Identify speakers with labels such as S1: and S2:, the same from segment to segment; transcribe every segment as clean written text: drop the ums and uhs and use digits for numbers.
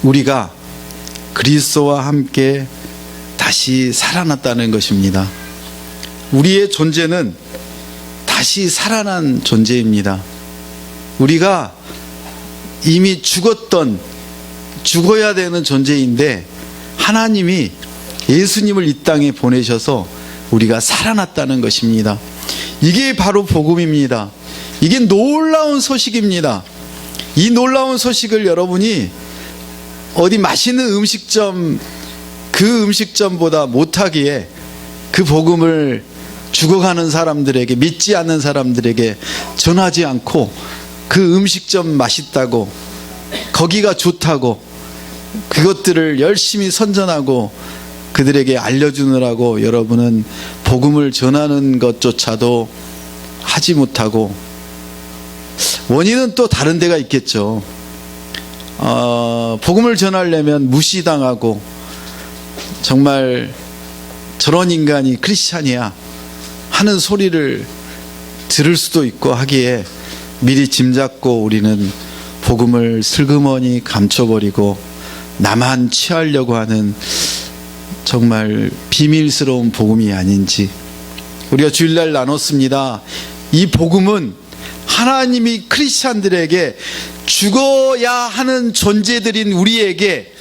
S1: 우리가 그리스도와 함께 다시 살아났다는 것입니다. 우리의 존재는 다시 살아난 존재입니다. 우리가 이미 죽어야 되는 존재인데 하나님이 예수님을 이 땅에 보내셔서 우리가 살아났다는 것입니다. 이게 바로 복음입니다. 이게 놀라운 소식입니다. 이 놀라운 소식을 여러분이 어디 맛있는 음식점, 그 음식점보다 못하기에 그 복음을 죽어가는 사람들에게, 믿지 않는 사람들에게 전하지 않고 그 음식점 맛있다고, 거기가 좋다고, 그것들을 열심히 선전하고 그들에게 알려주느라고 여러분은 복음을 전하는 것조차도 하지 못하고, 원인은 또 다른 데가 있겠죠. 복음을 전하려면 무시당하고, 정말 저런 인간이 크리스찬이야 하는 소리를 들을 수도 있고 하기에 미리 짐작고 우리는 복음을 슬그머니 감춰버리고 나만 취하려고 하는 정말 비밀스러운 복음이 아닌지. 우리가 주일날 나눴습니다. 이 복음은 하나님이 크리스찬들에게 죽어야 하는 존재들인 우리에게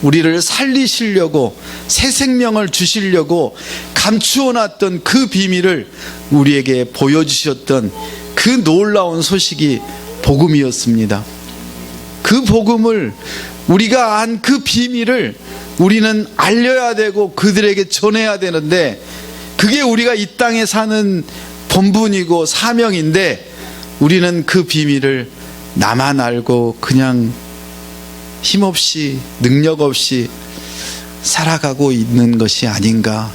S1: 우리를 살리시려고, 새 생명을 주시려고 감추어 놨던 그 비밀을 우리에게 보여주셨던 그 놀라운 소식이 복음이었습니다. 그 복음을, 우리가 안 그 비밀을 우리는 알려야 되고 그들에게 전해야 되는데, 그게 우리가 이 땅에 사는 본분이고 사명인데, 우리는 그 비밀을 나만 알고 그냥 힘없이, 능력 없이 살아가고 있는 것이 아닌가.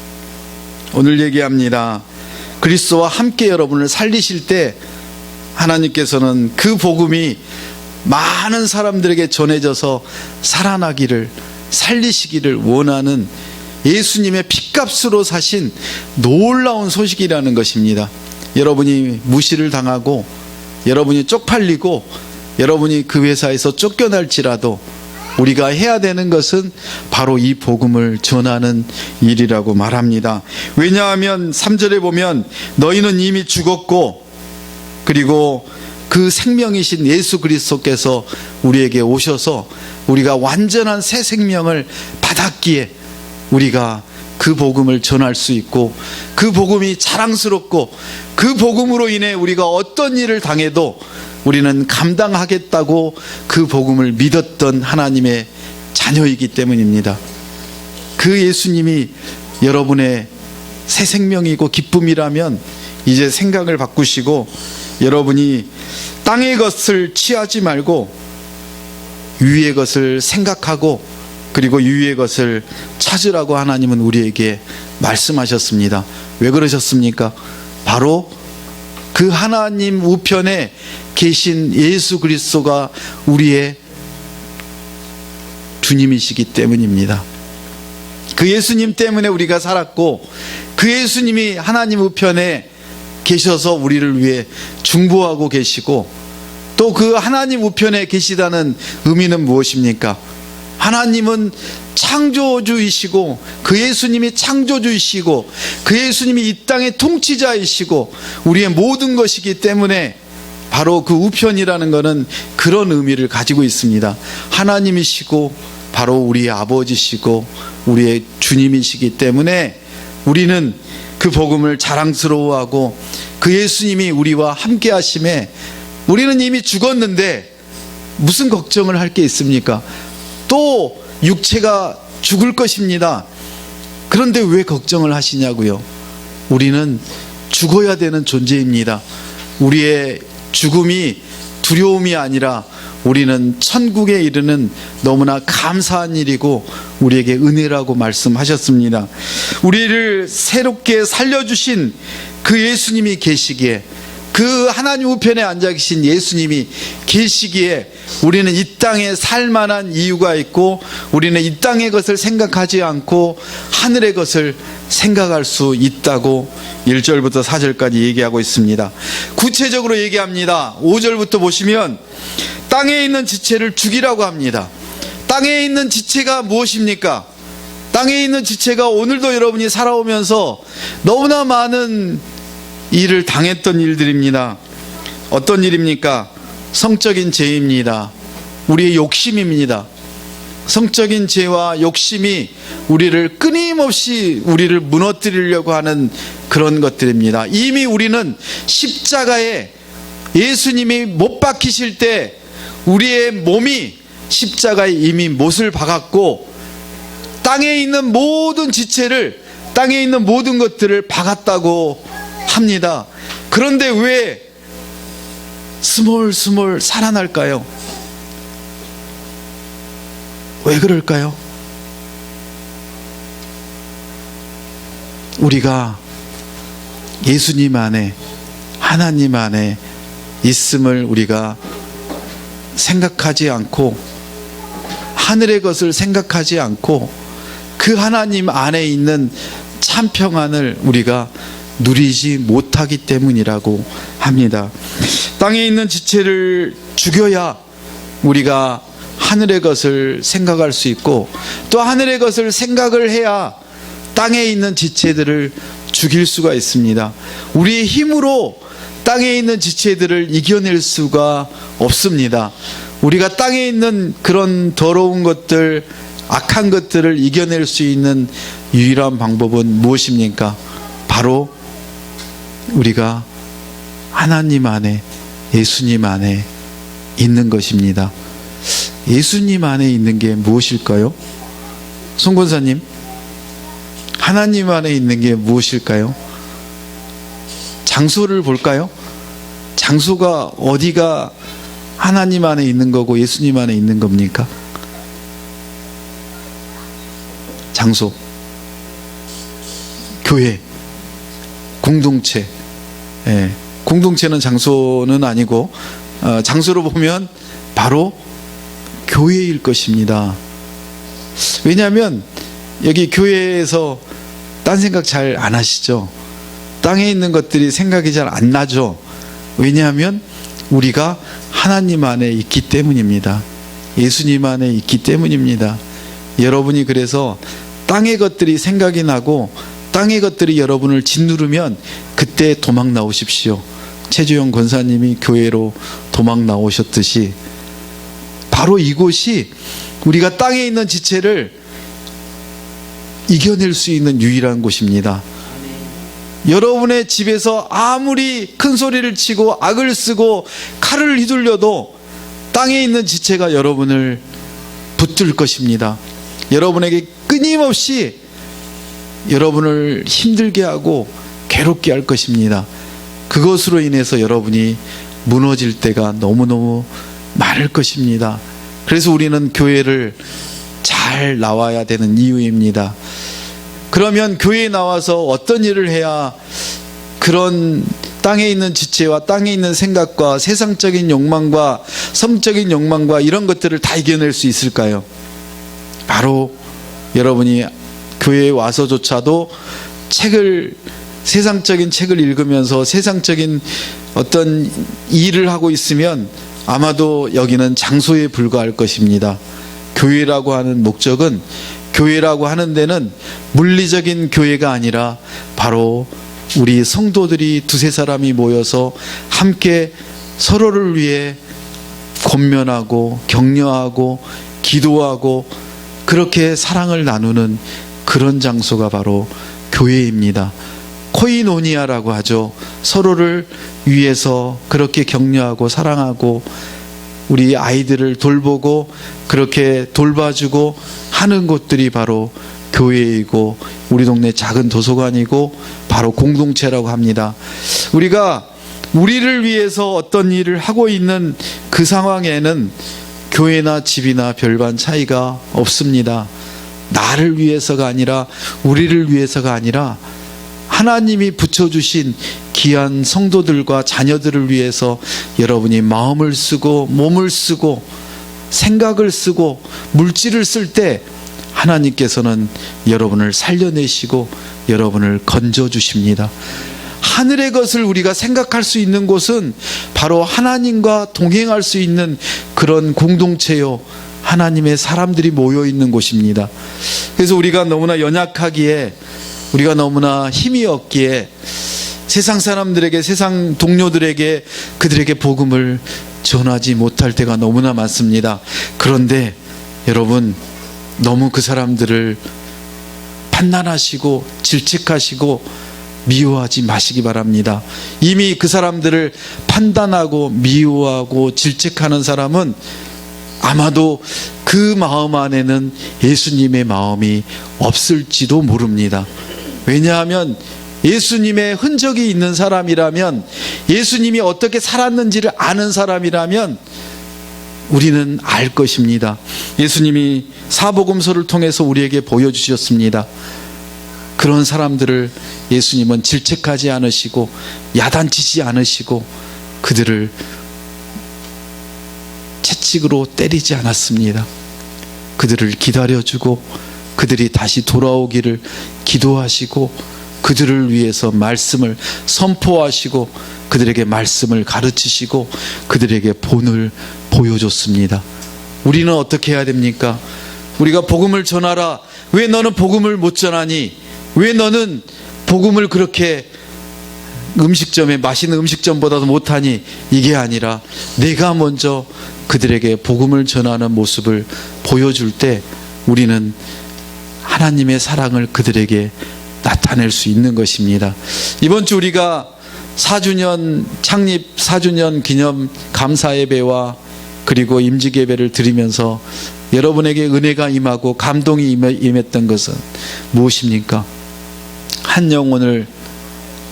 S1: 오늘 얘기합니다. 그리스도와 함께 여러분을 살리실 때 하나님께서는 그 복음이 많은 사람들에게 전해져서 살아나기를, 살리시기를 원하는 예수님의 핏값으로 사신 놀라운 소식이라는 것입니다. 여러분이 무시를 당하고, 여러분이 쪽팔리고, 여러분이 그 회사에서 쫓겨날지라도 우리가 해야 되는 것은 바로 이 복음을 전하는 일이라고 말합니다. 왜냐하면 3절에 보면 너희는 이미 죽었고, 그리고 그 생명이신 예수 그리스도께서 우리에게 오셔서 우리가 완전한 새 생명을 받았기에 우리가 그 복음을 전할 수 있고, 그 복음이 자랑스럽고, 그 복음으로 인해 우리가 어떤 일을 당해도 우리는 감당하겠다고 그 복음을 믿었던 하나님의 자녀이기 때문입니다. 그 예수님이 여러분의 새 생명이고 기쁨이라면 이제 생각을 바꾸시고, 여러분이 땅의 것을 취하지 말고 위의 것을 생각하고, 그리고 위의 것을 찾으라고 하나님은 우리에게 말씀하셨습니다. 왜 그러셨습니까? 바로 그 하나님 우편에 계신 예수 그리스도가 우리의 주님이시기 때문입니다. 그 예수님 때문에 우리가 살았고, 그 예수님이 하나님 우편에 계셔서 우리를 위해 중보하고 계시고, 또 그 하나님 우편에 계시다는 의미는 무엇입니까? 하나님은 창조주이시고, 그 예수님이 창조주이시고, 그 예수님이 이 땅의 통치자이시고 우리의 모든 것이기 때문에 바로 그 우편이라는 것은 그런 의미를 가지고 있습니다. 하나님이시고 바로 우리의 아버지시고 우리의 주님이시기 때문에 우리는 그 복음을 자랑스러워하고, 그 예수님이 우리와 함께 하심에 우리는 이미 죽었는데 무슨 걱정을 할 게 있습니까? 또 육체가 죽을 것입니다. 그런데 왜 걱정을 하시냐고요? 우리는 죽어야 되는 존재입니다. 우리의 죽음이 두려움이 아니라 우리는 천국에 이르는 너무나 감사한 일이고 우리에게 은혜라고 말씀하셨습니다. 우리를 새롭게 살려주신 그 예수님이 계시기에, 그 하나님 우편에 앉아 계신 예수님이 계시기에 우리는 이 땅에 살 만한 이유가 있고, 우리는 이 땅의 것을 생각하지 않고 하늘의 것을 생각할 수 있다고 1절부터 4절까지 얘기하고 있습니다. 구체적으로 얘기합니다. 5절부터 보시면 땅에 있는 지체를 죽이라고 합니다. 땅에 있는 지체가 무엇입니까? 땅에 있는 지체가 오늘도 여러분이 살아오면서 너무나 많은 일을 당했던 일들입니다. 어떤 일입니까? 성적인 죄입니다. 우리의 욕심입니다. 성적인 죄와 욕심이 우리를 끊임없이 우리를 무너뜨리려고 하는 그런 것들입니다. 이미 우리는 십자가에 예수님이 못 박히실 때 우리의 몸이 십자가에 이미 못을 박았고 땅에 있는 모든 지체를, 땅에 있는 모든 것들을 박았다고 합니다. 그런데 왜 스멀스멀 살아날까요? 왜 그럴까요? 우리가 예수님 안에, 하나님 안에 있음을 우리가 생각하지 않고, 하늘의 것을 생각하지 않고 그 하나님 안에 있는 참 평안을 우리가 누리지 못하기 때문이라고 합니다. 땅에 있는 지체를 죽여야 우리가 하늘의 것을 생각할 수 있고, 또 하늘의 것을 생각을 해야 땅에 있는 지체들을 죽일 수가 있습니다. 우리의 힘으로 땅에 있는 지체들을 이겨낼 수가 없습니다. 우리가 땅에 있는 그런 더러운 것들, 악한 것들을 이겨낼 수 있는 유일한 방법은 무엇입니까? 바로 우리가 하나님 안에, 예수님 안에 있는 것입니다. 예수님 안에 있는 게 무엇일까요? 송 권사님, 하나님 안에 있는 게 무엇일까요? 장소를 볼까요? 장소가 어디가 하나님 안에 있는 거고 예수님 안에 있는 겁니까? 장소, 교회, 공동체. 공동체는 장소는 아니고 장소로 보면 바로 교회일 것입니다. 왜냐하면 여기 교회에서 딴 생각 잘 안 하시죠? 땅에 있는 것들이 생각이 잘 안 나죠? 왜냐하면 우리가 하나님 안에 있기 때문입니다. 예수님 안에 있기 때문입니다. 여러분이 그래서 땅의 것들이 생각이 나고 땅의 것들이 여러분을 짓누르면 그때 도망 나오십시오. 최주영 권사님이 교회로 도망 나오셨듯이 바로 이곳이 우리가 땅에 있는 지체를 이겨낼 수 있는 유일한 곳입니다. 여러분의 집에서 아무리 큰 소리를 치고 악을 쓰고 칼을 휘둘려도 땅에 있는 지체가 여러분을 붙들 것입니다. 여러분에게 끊임없이 여러분을 힘들게 하고 괴롭게 할 것입니다. 그것으로 인해서 여러분이 무너질 때가 너무너무 많을 것입니다. 그래서 우리는 교회를 잘 나와야 되는 이유입니다. 그러면 교회에 나와서 어떤 일을 해야 그런 땅에 있는 지체와 땅에 있는 생각과 세상적인 욕망과 성적인 욕망과 이런 것들을 다 이겨낼 수 있을까요? 바로 여러분이 교회에 와서조차도 세상적인 책을 읽으면서 세상적인 어떤 일을 하고 있으면 아마도 여기는 장소에 불과할 것입니다. 교회라고 하는 목적은, 교회라고 하는 데는 물리적인 교회가 아니라 바로 우리 성도들이 두세 사람이 모여서 함께 서로를 위해 권면하고 격려하고 기도하고 그렇게 사랑을 나누는 그런 장소가 바로 교회입니다. 코이노니아라고 하죠. 서로를 위해서 그렇게 격려하고 사랑하고 우리 아이들을 돌보고 그렇게 돌봐주고 하는 곳들이 바로 교회이고 우리 동네 작은 도서관이고 바로 공동체라고 합니다. 우리가 우리를 위해서 어떤 일을 하고 있는 그 상황에는 교회나 집이나 별반 차이가 없습니다. 나를 위해서가 아니라, 우리를 위해서가 아니라 하나님이 붙여주신 귀한 성도들과 자녀들을 위해서 여러분이 마음을 쓰고 몸을 쓰고 생각을 쓰고 물질을 쓸 때 하나님께서는 여러분을 살려내시고 여러분을 건져주십니다. 하늘의 것을 우리가 생각할 수 있는 곳은 바로 하나님과 동행할 수 있는 그런 공동체요, 하나님의 사람들이 모여 있는 곳입니다. 그래서 우리가 너무나 연약하기에, 우리가 너무나 힘이 없기에 세상 사람들에게, 세상 동료들에게, 그들에게 복음을 전하지 못할 때가 너무나 많습니다. 그런데 여러분, 너무 그 사람들을 판단하시고 질책하시고 미워하지 마시기 바랍니다. 이미 그 사람들을 판단하고 미워하고 질책하는 사람은 아마도 그 마음 안에는 예수님의 마음이 없을지도 모릅니다. 왜냐하면 예수님의 흔적이 있는 사람이라면, 예수님이 어떻게 살았는지를 아는 사람이라면 우리는 알 것입니다. 예수님이 사복음서를 통해서 우리에게 보여주셨습니다. 그런 사람들을 예수님은 질책하지 않으시고 야단치지 않으시고 그들을 채찍으로 때리지 않았습니다. 그들을 기다려주고 그들이 다시 돌아오기를 기도하시고 그들을 위해서 말씀을 선포하시고 그들에게 말씀을 가르치시고 그들에게 본을 보여줬습니다. 우리는 어떻게 해야 됩니까? 우리가 복음을 전하라. 왜 너는 복음을 못 전하니? 왜 너는 복음을 그렇게 음식점에, 맛있는 음식점보다도 못하니? 이게 아니라 내가 먼저 그들에게 복음을 전하는 모습을 보여줄 때 우리는 하나님의 사랑을 그들에게 나타낼 수 있는 것입니다. 이번 주 우리가 4주년 창립 4주년 기념 감사 예배와 그리고 임직 예배를 드리면서 여러분에게 은혜가 임하고 감동이 임했던 것은 무엇입니까? 한 영혼을,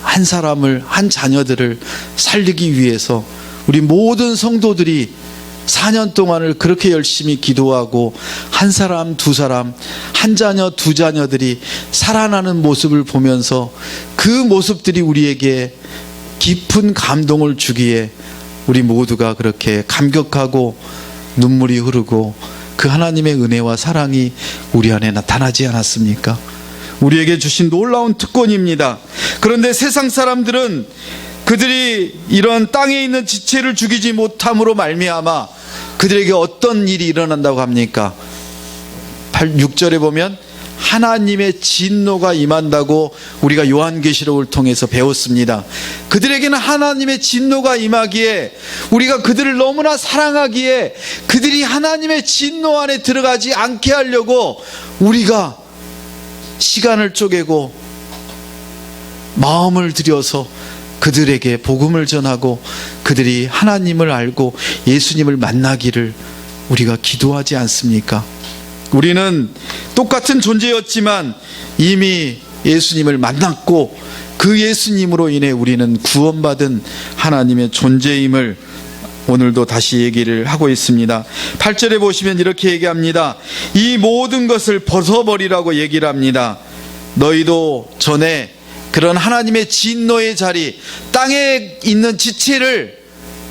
S1: 한 사람을, 한 자녀들을 살리기 위해서 우리 모든 성도들이 4년 동안을 그렇게 열심히 기도하고 한 사람, 두 사람, 한 자녀, 두 자녀들이 살아나는 모습을 보면서 그 모습들이 우리에게 깊은 감동을 주기에 우리 모두가 그렇게 감격하고 눈물이 흐르고 그 하나님의 은혜와 사랑이 우리 안에 나타나지 않았습니까? 우리에게 주신 놀라운 특권입니다. 그런데 세상 사람들은 그들이 이런 땅에 있는 지체를 죽이지 못함으로 말미암아 그들에게 어떤 일이 일어난다고 합니까? 6절에 보면 하나님의 진노가 임한다고 우리가 요한계시록을 통해서 배웠습니다. 그들에게는 하나님의 진노가 임하기에, 우리가 그들을 너무나 사랑하기에 그들이 하나님의 진노 안에 들어가지 않게 하려고 우리가 시간을 쪼개고 마음을 들여서 그들에게 복음을 전하고 그들이 하나님을 알고 예수님을 만나기를 우리가 기도하지 않습니까? 우리는 똑같은 존재였지만 이미 예수님을 만났고 그 예수님으로 인해 우리는 구원받은 하나님의 존재임을 오늘도 다시 얘기를 하고 있습니다. 8절에 보시면 이렇게 얘기합니다. 이 모든 것을 벗어버리라고 얘기를 합니다. 너희도 전에 그런 하나님의 진노의 자리, 땅에 있는 지체를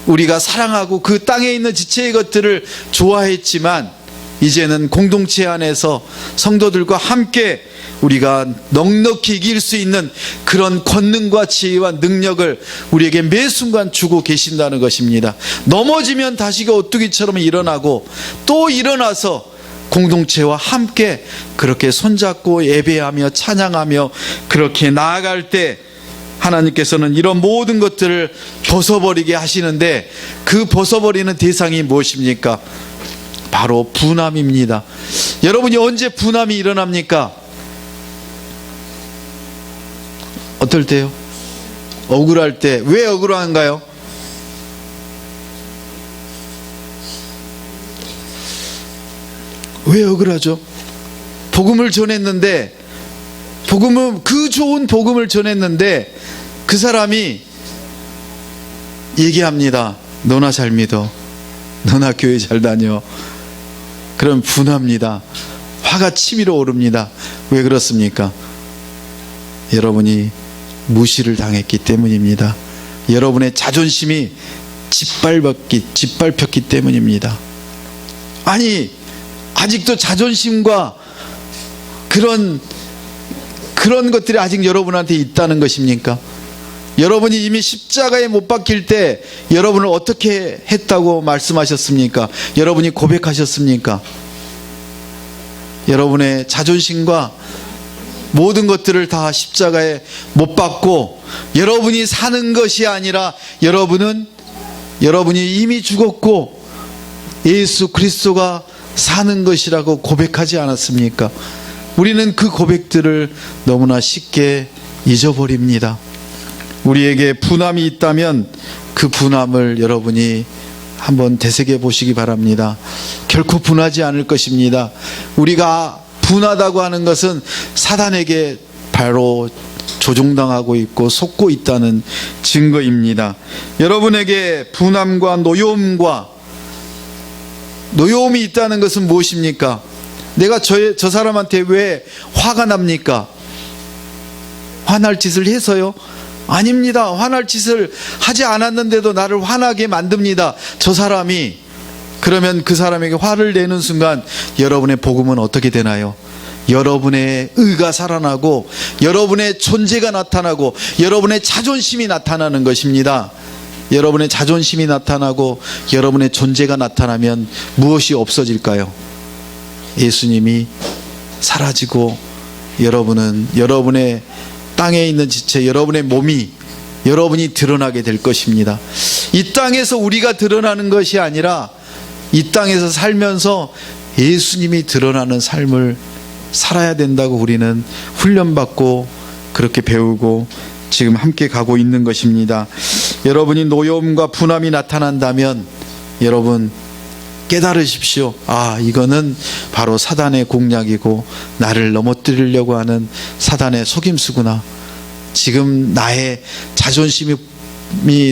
S1: 우리가 사랑하고 그 땅에 있는 지체의 것들을 좋아했지만 이제는 공동체 안에서 성도들과 함께 우리가 넉넉히 이길 수 있는 그런 권능과 지혜와 능력을 우리에게 매 순간 주고 계신다는 것입니다. 넘어지면 다시 오뚜기처럼 일어나고 또 일어나서 공동체와 함께 그렇게 손잡고 예배하며 찬양하며 그렇게 나아갈 때 하나님께서는 이런 모든 것들을 벗어버리게 하시는데 그 벗어버리는 대상이 무엇입니까? 바로 분함입니다. 여러분이 언제 분함이 일어납니까? 어떨 때요? 억울할 때. 왜 억울한가요? 왜 억울하죠? 복음을 전했는데, 그 좋은 복음을 전했는데 그 사람이 얘기합니다. 너나 잘 믿어. 너나 교회 잘 다녀. 그럼 분합니다. 화가 치밀어 오릅니다. 왜 그렇습니까? 여러분이 무시를 당했기 때문입니다. 여러분의 자존심이 짓밟혔기 때문입니다. 아니, 아직도 자존심과 그런 것들이 아직 여러분한테 있다는 것입니까? 여러분이 이미 십자가에 못 박힐 때 여러분을 어떻게 했다고 말씀하셨습니까? 여러분이 고백하셨습니까? 여러분의 자존심과 모든 것들을 다 십자가에 못 박고 여러분이 사는 것이 아니라 여러분이 이미 죽었고 예수 그리스도가 사는 것이라고 고백하지 않았습니까? 우리는 그 고백들을 너무나 쉽게 잊어버립니다. 우리에게 분함이 있다면 그 분함을 여러분이 한번 되새겨 보시기 바랍니다. 결코 분하지 않을 것입니다. 우리가 분하다고 하는 것은 사단에게 바로 조종당하고 있고 속고 있다는 증거입니다. 여러분에게 분함과 노여움이 있다는 것은 무엇입니까? 내가 저 사람한테 왜 화가 납니까? 화날 짓을 해서요? 아닙니다. 화날 짓을 하지 않았는데도 나를 화나게 만듭니다. 저 사람이. 그러면 그 사람에게 화를 내는 순간 여러분의 복음은 어떻게 되나요? 여러분의 의가 살아나고 여러분의 존재가 나타나고 여러분의 자존심이 나타나는 것입니다. 여러분의 자존심이 나타나고 여러분의 존재가 나타나면 무엇이 없어질까요? 예수님이 사라지고 여러분은 여러분의 땅에 있는 지체, 여러분의 몸이 여러분이 드러나게 될 것입니다. 이 땅에서 우리가 드러나는 것이 아니라 이 땅에서 살면서 예수님이 드러나는 삶을 살아야 된다고 우리는 훈련받고 그렇게 배우고 지금 함께 가고 있는 것입니다. 여러분이 노여움과 분함이 나타난다면 여러분 깨달으십시오. 아, 이거는 바로 사단의 공략이고 나를 넘어뜨리려고 하는 사단의 속임수구나. 지금 나의 자존심이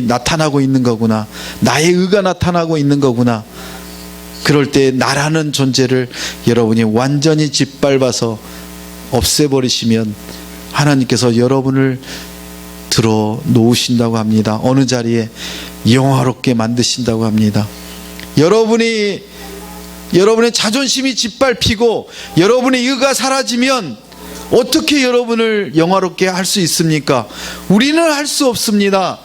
S1: 나타나고 있는 거구나. 나의 의가 나타나고 있는 거구나. 그럴 때 나라는 존재를 여러분이 완전히 짓밟아서 없애버리시면 하나님께서 여러분을 들어 놓으신다고 합니다. 어느 자리에 영화롭게 만드신다고 합니다. 여러분의 자존심이 짓밟히고 여러분의 의가 사라지면 어떻게 여러분을 영화롭게 할 수 있습니까? 우리는 할 수 없습니다.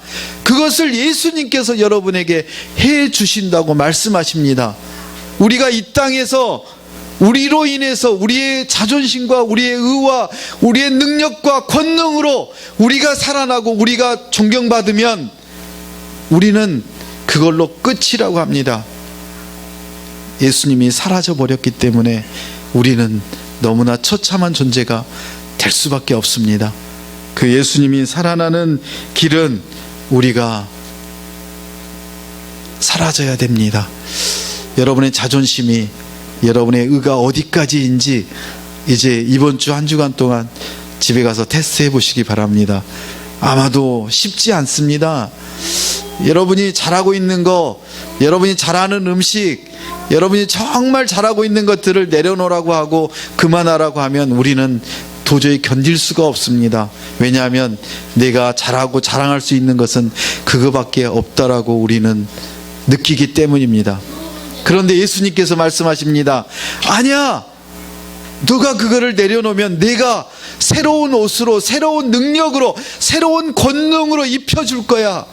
S1: 그것을 예수님께서 여러분에게 해 주신다고 말씀하십니다. 우리가 이 땅에서 우리로 인해서 우리의 자존심과 우리의 의와 우리의 능력과 권능으로 우리가 살아나고 우리가 존경받으면 우리는 그걸로 끝이라고 합니다. 예수님이 사라져 버렸기 때문에 우리는 너무나 처참한 존재가 될 수밖에 없습니다. 그 예수님이 살아나는 길은 우리가 사라져야 됩니다. 여러분의 자존심이, 여러분의 의가 어디까지인지 이제 이번 주 한 주간 동안 집에 가서 테스트해 보시기 바랍니다. 아마도 쉽지 않습니다. 여러분이 잘하고 있는 거, 여러분이 잘하는 음식, 여러분이 정말 잘하고 있는 것들을 내려놓으라고 하고 그만하라고 하면 우리는 도저히 견딜 수가 없습니다. 왜냐하면 내가 잘하고 자랑할 수 있는 것은 그거밖에 없다라고 우리는 느끼기 때문입니다. 그런데 예수님께서 말씀하십니다. 아니야, 누가 그거를 내려놓으면 내가 새로운 옷으로, 새로운 능력으로, 새로운 권능으로 입혀줄 거야.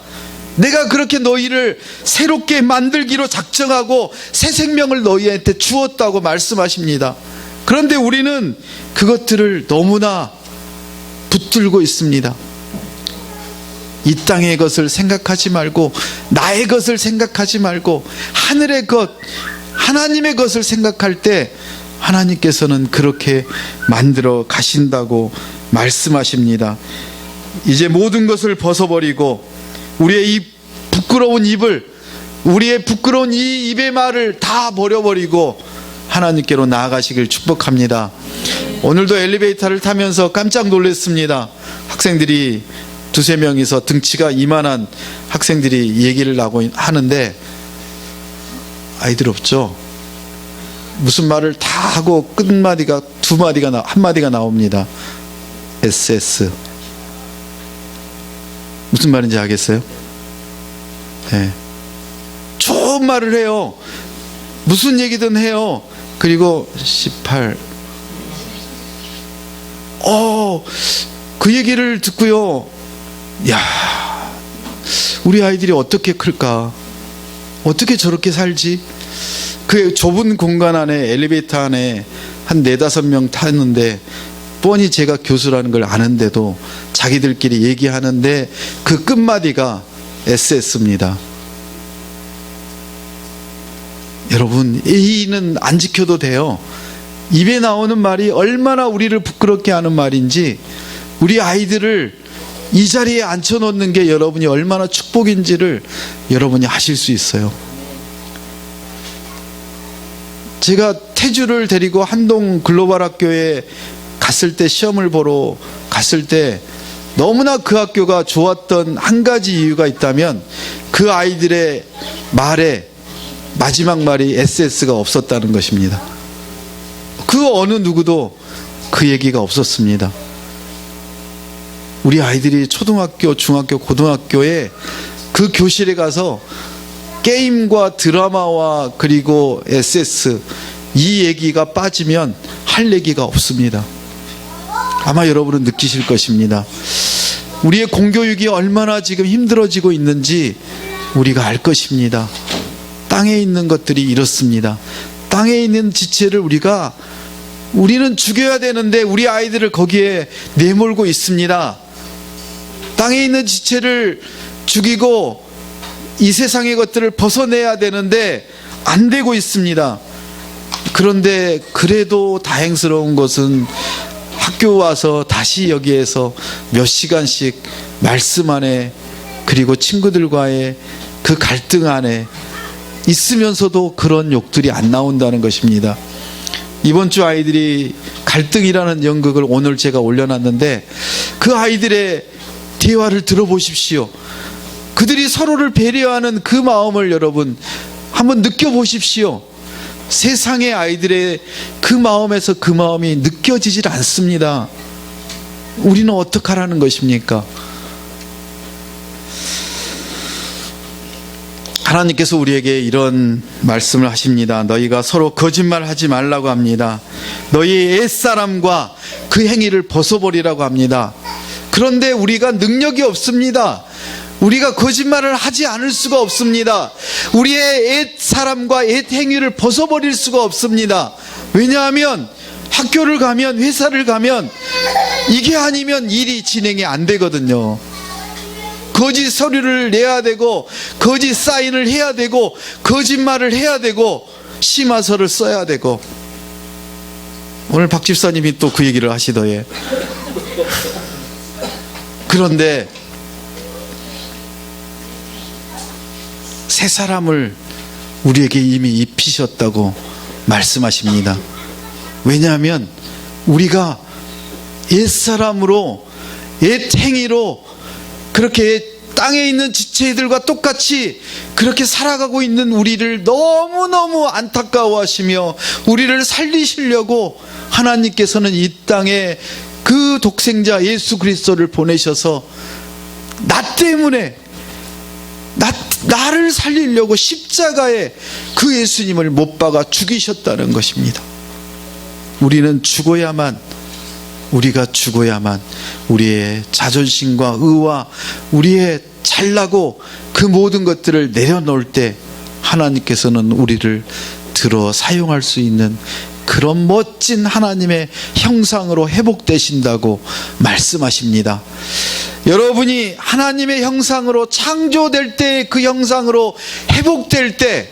S1: 내가 그렇게 너희를 새롭게 만들기로 작정하고 새 생명을 너희한테 주었다고 말씀하십니다. 그런데 우리는 그것들을 너무나 붙들고 있습니다. 이 땅의 것을 생각하지 말고 나의 것을 생각하지 말고 하늘의 것, 하나님의 것을 생각할 때 하나님께서는 그렇게 만들어 가신다고 말씀하십니다. 이제 모든 것을 벗어버리고 우리의 이 부끄러운 입을, 우리의 부끄러운 이 입의 말을 다 버려버리고 하나님께로 나아가시길 축복합니다. 오늘도 엘리베이터를 타면서 깜짝 놀랐습니다. 학생들이 두세 명이서 등치가 이만한 학생들이 얘기를 하는데 아이들 없죠? 무슨 말을 다 하고 끝마디가 한 마디가 나옵니다. SS. 무슨 말인지 알겠어요? 네. 좋은 말을 해요. 무슨 얘기든 해요. 그리고 18. 그 얘기를 듣고요. 야, 우리 아이들이 어떻게 클까? 어떻게 저렇게 살지? 그 좁은 공간 안에, 엘리베이터 안에 한 4-5명 탔는데 뻔히 제가 교수라는 걸 아는데도 자기들끼리 얘기하는데 그 끝마디가 SS입니다. 여러분, 예의는 안 지켜도 돼요. 입에 나오는 말이 얼마나 우리를 부끄럽게 하는 말인지, 우리 아이들을 이 자리에 앉혀놓는 게 여러분이 얼마나 축복인지를 여러분이 아실 수 있어요. 제가 태주를 데리고 한동 글로벌 학교에 갔을 때, 시험을 보러 갔을 때 너무나 그 학교가 좋았던 한 가지 이유가 있다면 그 아이들의 말에 마지막 말이 SS가 없었다는 것입니다. 그 어느 누구도 그 얘기가 없었습니다. 우리 아이들이 초등학교, 중학교, 고등학교에 그 교실에 가서 게임과 드라마와 그리고 SS 이 얘기가 빠지면 할 얘기가 없습니다. 아마 여러분은 느끼실 것입니다. 우리의 공교육이 얼마나 지금 힘들어지고 있는지 우리가 알 것입니다. 땅에 있는 것들이 이렇습니다. 땅에 있는 지체를 우리는 죽여야 되는데 우리 아이들을 거기에 내몰고 있습니다. 땅에 있는 지체를 죽이고 이 세상의 것들을 벗어내야 되는데 안 되고 있습니다. 그런데 그래도 다행스러운 것은 학교 와서 다시 여기에서 몇 시간씩 말씀 안에, 그리고 친구들과의 그 갈등 안에 있으면서도 그런 욕들이 안 나온다는 것입니다. 이번 주 아이들이 갈등이라는 연극을 오늘 제가 올려놨는데 그 아이들의 대화를 들어보십시오. 그들이 서로를 배려하는 그 마음을 여러분 한번 느껴보십시오. 세상의 아이들의 그 마음에서 그 마음이 느껴지질 않습니다. 우리는 어떻게 하라는 것입니까? 하나님께서 우리에게 이런 말씀을 하십니다. 너희가 서로 거짓말하지 말라고 합니다. 너희의 옛사람과 그 행위를 벗어버리라고 합니다. 그런데 우리가 능력이 없습니다. 우리가 거짓말을 하지 않을 수가 없습니다. 우리의 옛사람과 옛행위를 벗어버릴 수가 없습니다. 왜냐하면 학교를 가면, 회사를 가면 이게 아니면 일이 진행이 안 되거든요. 거짓 서류를 내야 되고, 거짓 사인을 해야 되고, 거짓말을 해야 되고, 심화서를 써야 되고. 오늘 박 집사님이 또 그 얘기를 하시더에. 그런데 새 사람을 우리에게 이미 입히셨다고 말씀하십니다. 왜냐하면 우리가 옛사람으로, 옛행위로 그렇게 땅에 있는 지체들과 똑같이 그렇게 살아가고 있는 우리를 너무너무 안타까워하시며 우리를 살리시려고 하나님께서는 이 땅에 그 독생자 예수 그리스도를 보내셔서 나 때문에 나를 살리려고 십자가에 그 예수님을 못 박아 죽이셨다는 것입니다. 우리가 죽어야만 우리의 자존심과 의와 우리의 잘나고 그 모든 것들을 내려놓을 때 하나님께서는 우리를 들어 사용할 수 있는 그런 멋진 하나님의 형상으로 회복되신다고 말씀하십니다. 여러분이 하나님의 형상으로 창조될 때, 그 형상으로 회복될 때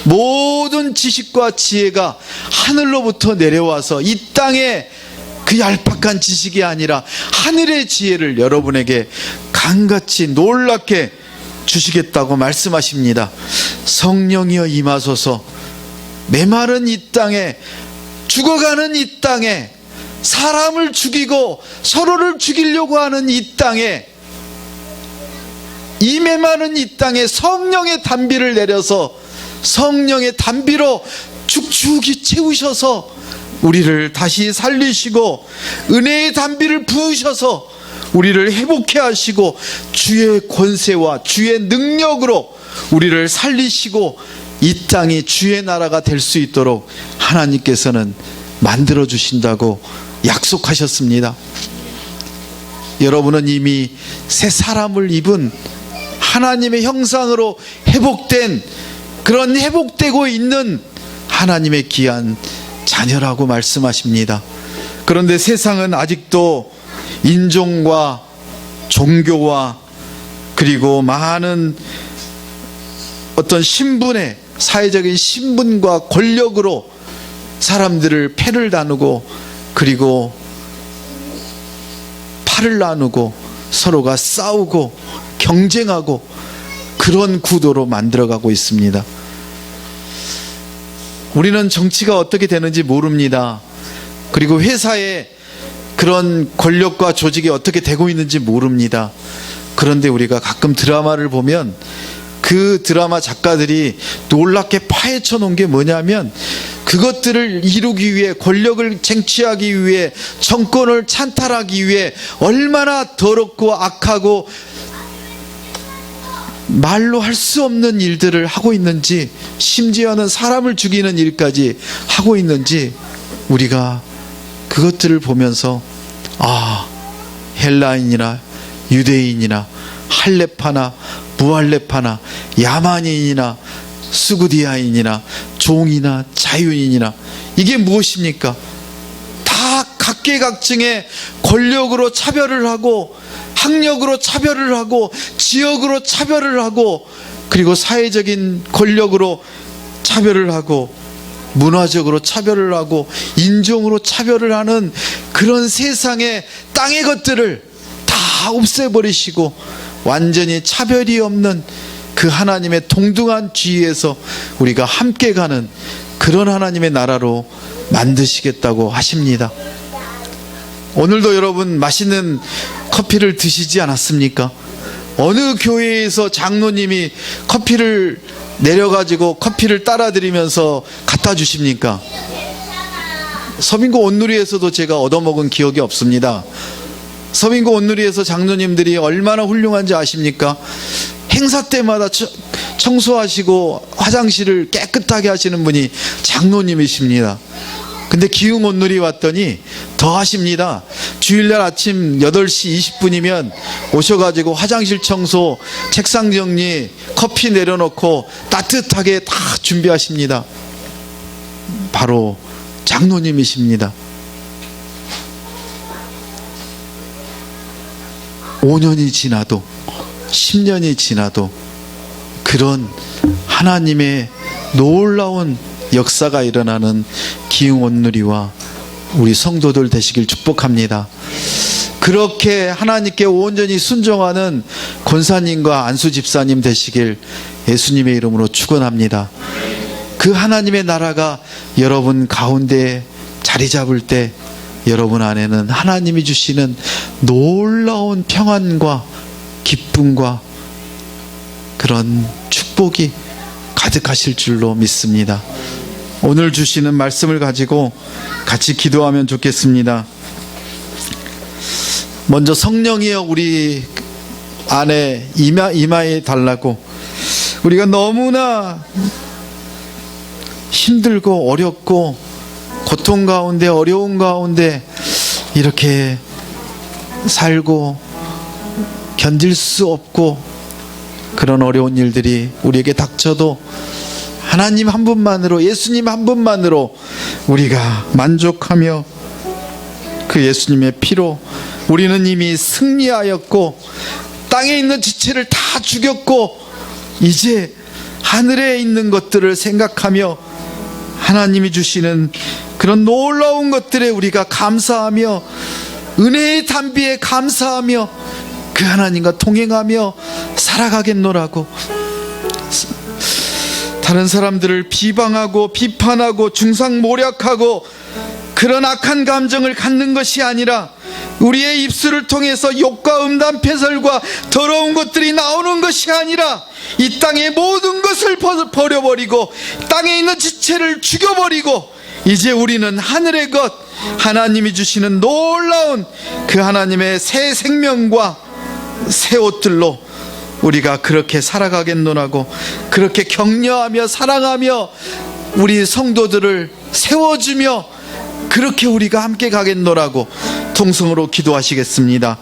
S1: 모든 지식과 지혜가 하늘로부터 내려와서 이 땅에 그 얄팍한 지식이 아니라 하늘의 지혜를 여러분에게 강같이 놀랍게 주시겠다고 말씀하십니다. 성령이여 임하소서. 메마른 이 땅에, 죽어가는 이 땅에, 사람을 죽이고 서로를 죽이려고 하는 이 땅에, 이 메마른 이 땅에 성령의 단비를 내려서 성령의 단비로 축축이 채우셔서 우리를 다시 살리시고 은혜의 단비를 부으셔서 우리를 회복해 하시고 주의 권세와 주의 능력으로 우리를 살리시고 이 땅이 주의 나라가 될 수 있도록 하나님께서는 만들어 주신다고 약속하셨습니다. 여러분은 이미 새 사람을 입은 하나님의 형상으로 회복된, 그런 회복되고 있는 하나님의 귀한 자녀라고 말씀하십니다. 그런데 세상은 아직도 인종과 종교와 그리고 많은 어떤 신분의, 사회적인 신분과 권력으로 사람들을 패를 나누고 그리고 팔을 나누고 서로가 싸우고 경쟁하고 그런 구도로 만들어가고 있습니다. 우리는 정치가 어떻게 되는지 모릅니다. 그리고 회사에 그런 권력과 조직이 어떻게 되고 있는지 모릅니다. 그런데 우리가 가끔 드라마를 보면 그 드라마 작가들이 놀랍게 파헤쳐 놓은 게 뭐냐면, 그것들을 이루기 위해, 권력을 쟁취하기 위해, 정권을 찬탈하기 위해 얼마나 더럽고 악하고 말로 할 수 없는 일들을 하고 있는지, 심지어는 사람을 죽이는 일까지 하고 있는지 우리가 그것들을 보면서 헬라인이나 유대인이나 할레파나 무할레파나 야만인이나 수구디아인이나 종이나 자유인이나 이게 무엇입니까? 다 각계각층의 권력으로 차별을 하고, 학력으로 차별을 하고, 지역으로 차별을 하고, 그리고 사회적인 권력으로 차별을 하고, 문화적으로 차별을 하고, 인종으로 차별을 하는 그런 세상의 땅의 것들을 다 없애버리시고 완전히 차별이 없는 그 하나님의 동등한 지위에서 우리가 함께 가는 그런 하나님의 나라로 만드시겠다고 하십니다. 오늘도 여러분 맛있는 커피를 드시지 않았습니까? 어느 교회에서 장로님이 커피를 내려가지고 커피를 따라드리면서 갖다 주십니까? 서민고 온누리에서도 제가 얻어먹은 기억이 없습니다. 서민고 온누리에서 장로님들이 얼마나 훌륭한지 아십니까? 행사 때마다 청소하시고 화장실을 깨끗하게 하시는 분이 장로님이십니다. 근데 기흥 온누리 왔더니 더 하십니다. 주일날 아침 8시 20분이면 오셔가지고 화장실 청소, 책상 정리, 커피 내려놓고 따뜻하게 다 준비하십니다. 바로 장로님이십니다. 5년이 지나도 10년이 지나도 그런 하나님의 놀라운 역사가 일어나는 기흥 온누리와 우리 성도들 되시길 축복합니다. 그렇게 하나님께 온전히 순종하는 권사님과 안수 집사님 되시길 예수님의 이름으로 축원합니다. 그 하나님의 나라가 여러분 가운데 자리 잡을 때 여러분 안에는 하나님이 주시는 놀라운 평안과 기쁨과 그런 축복이 가득하실 줄로 믿습니다. 오늘 주시는 말씀을 가지고 같이 기도하면 좋겠습니다. 먼저 성령이여 우리 안에 임하에 달라고, 우리가 너무나 힘들고 어렵고 고통 가운데 어려운 가운데 이렇게 살고 견딜 수 없고 그런 어려운 일들이 우리에게 닥쳐도 하나님 한 분만으로, 예수님 한 분만으로 우리가 만족하며 그 예수님의 피로 우리는 이미 승리하였고 땅에 있는 지체를 다 죽였고 이제 하늘에 있는 것들을 생각하며 하나님이 주시는 그런 놀라운 것들에 우리가 감사하며 은혜의 단비에 감사하며 그 하나님과 동행하며 살아가겠노라고. 다른 사람들을 비방하고 비판하고 중상모략하고 그런 악한 감정을 갖는 것이 아니라 우리의 입술을 통해서 욕과 음담 패설과 더러운 것들이 나오는 것이 아니라 이 땅의 모든 것을 버려버리고 땅에 있는 지체를 죽여버리고 이제 우리는 하늘의 것, 하나님이 주시는 놀라운 그 하나님의 새 생명과 새 옷들로 우리가 그렇게 살아가겠노라고, 그렇게 격려하며 사랑하며 우리 성도들을 세워주며 그렇게 우리가 함께 가겠노라고 통성으로 기도하시겠습니다.